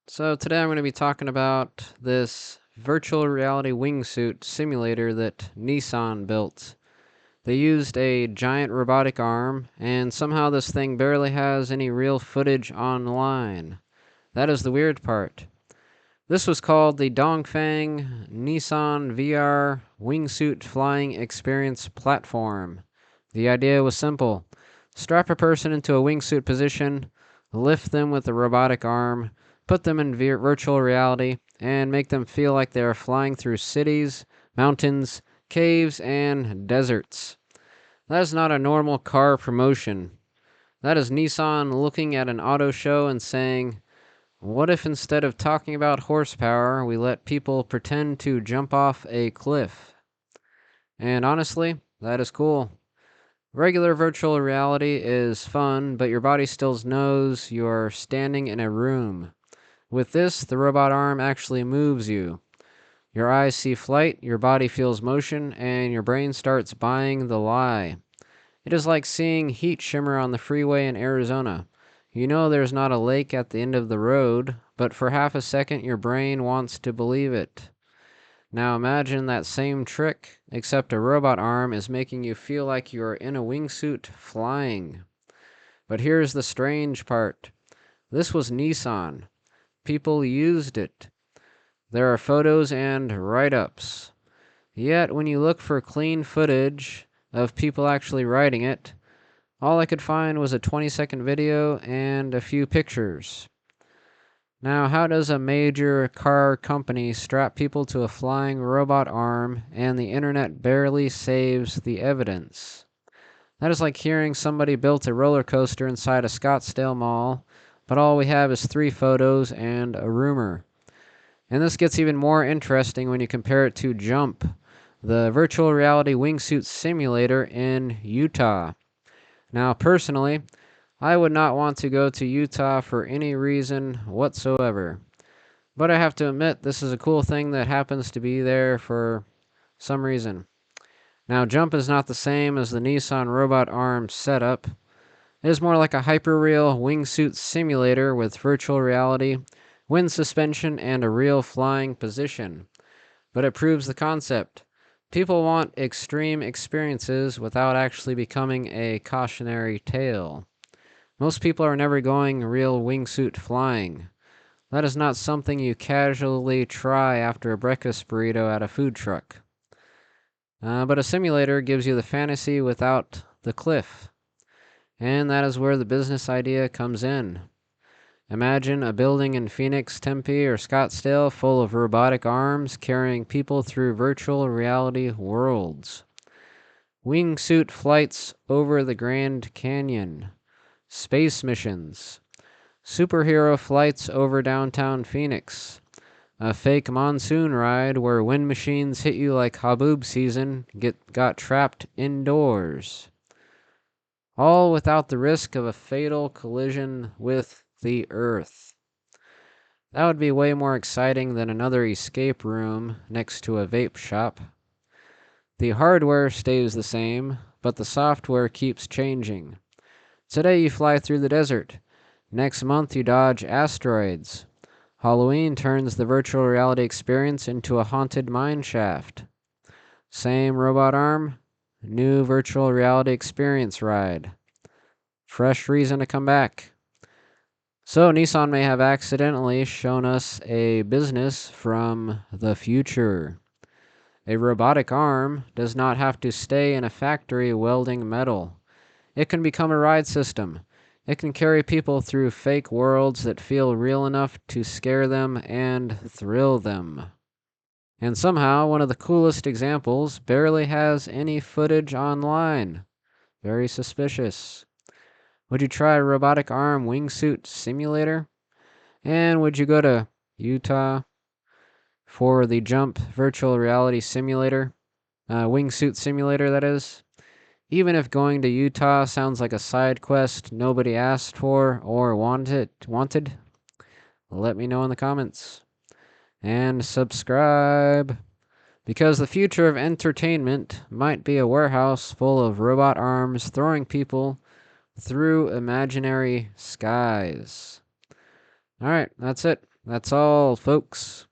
So today I'm going to be talking about this virtual reality wingsuit simulator that Nissan built. They used a giant robotic arm, and somehow this thing barely has any real footage online. That is the weird part. This was called the Dongfeng Nissan VR Wingsuit Flying Experience Platform. The idea was simple. Strap a person into a wingsuit position, lift them with a robotic arm, put them in virtual reality, and make them feel like they are flying through cities, mountains, caves, and deserts. That is not a normal car promotion. That is Nissan looking at an auto show and saying, what if instead of talking about horsepower, we let people pretend to jump off a cliff? And honestly, that is cool. Regular virtual reality is fun, but your body still knows you're standing in a room. With this, the robot arm actually moves you. Your eyes see flight, your body feels motion, and your brain starts buying the lie. It is like seeing heat shimmer on the freeway in Arizona. You know there's not a lake at the end of the road, but for half a second your brain wants to believe it. Now imagine that same trick, except a robot arm is making you feel like you are in a wingsuit flying. But here's the strange part. This was Nissan. People used it. There are photos and write-ups. Yet when you look for clean footage of people actually riding it, all I could find was a 20-second video and a few pictures. Now, how does a major car company strap people to a flying robot arm and the internet barely saves the evidence? That is like hearing somebody built a roller coaster inside a Scottsdale mall, but all we have is 3 photos and a rumor. And this gets even more interesting when you compare it to Jump, the virtual reality wingsuit simulator in Utah. Now, personally, I would not want to go to Utah for any reason whatsoever. But I have to admit, this is a cool thing that happens to be there for some reason. Now, Jump is not the same as the Nissan robot arm setup. It is more like a hyperreal wingsuit simulator with virtual reality, wind suspension, and a real flying position. But it proves the concept. People want extreme experiences without actually becoming a cautionary tale. Most people are never going real wingsuit flying. That is not something you casually try after a breakfast burrito at a food truck. But a simulator gives you the fantasy without the cliff. And that is where the business idea comes in. Imagine a building in Phoenix, Tempe, or Scottsdale full of robotic arms carrying people through virtual reality worlds. Wingsuit flights over the Grand Canyon. Space missions. Superhero flights over downtown Phoenix. A fake monsoon ride where wind machines hit you like Haboob season got trapped indoors. All without the risk of a fatal collision with the Earth. That would be way more exciting than another escape room next to a vape shop. The hardware stays the same, but the software keeps changing. Today you fly through the desert. Next month you dodge asteroids. Halloween turns the virtual reality experience into a haunted mine shaft. Same robot arm, new virtual reality experience ride. Fresh reason to come back. So Nissan may have accidentally shown us a business from the future. A robotic arm does not have to stay in a factory welding metal. It can become a ride system. It can carry people through fake worlds that feel real enough to scare them and thrill them. And somehow, one of the coolest examples barely has any footage online. Very suspicious. Would you try a robotic arm wingsuit simulator? And would you go to Utah for the Jump virtual reality simulator? Wingsuit simulator, that is. Even if going to Utah sounds like a side quest nobody asked for or wanted, let me know in the comments. And subscribe, because the future of entertainment might be a warehouse full of robot arms throwing people through imaginary skies. All right, that's it. That's all, folks.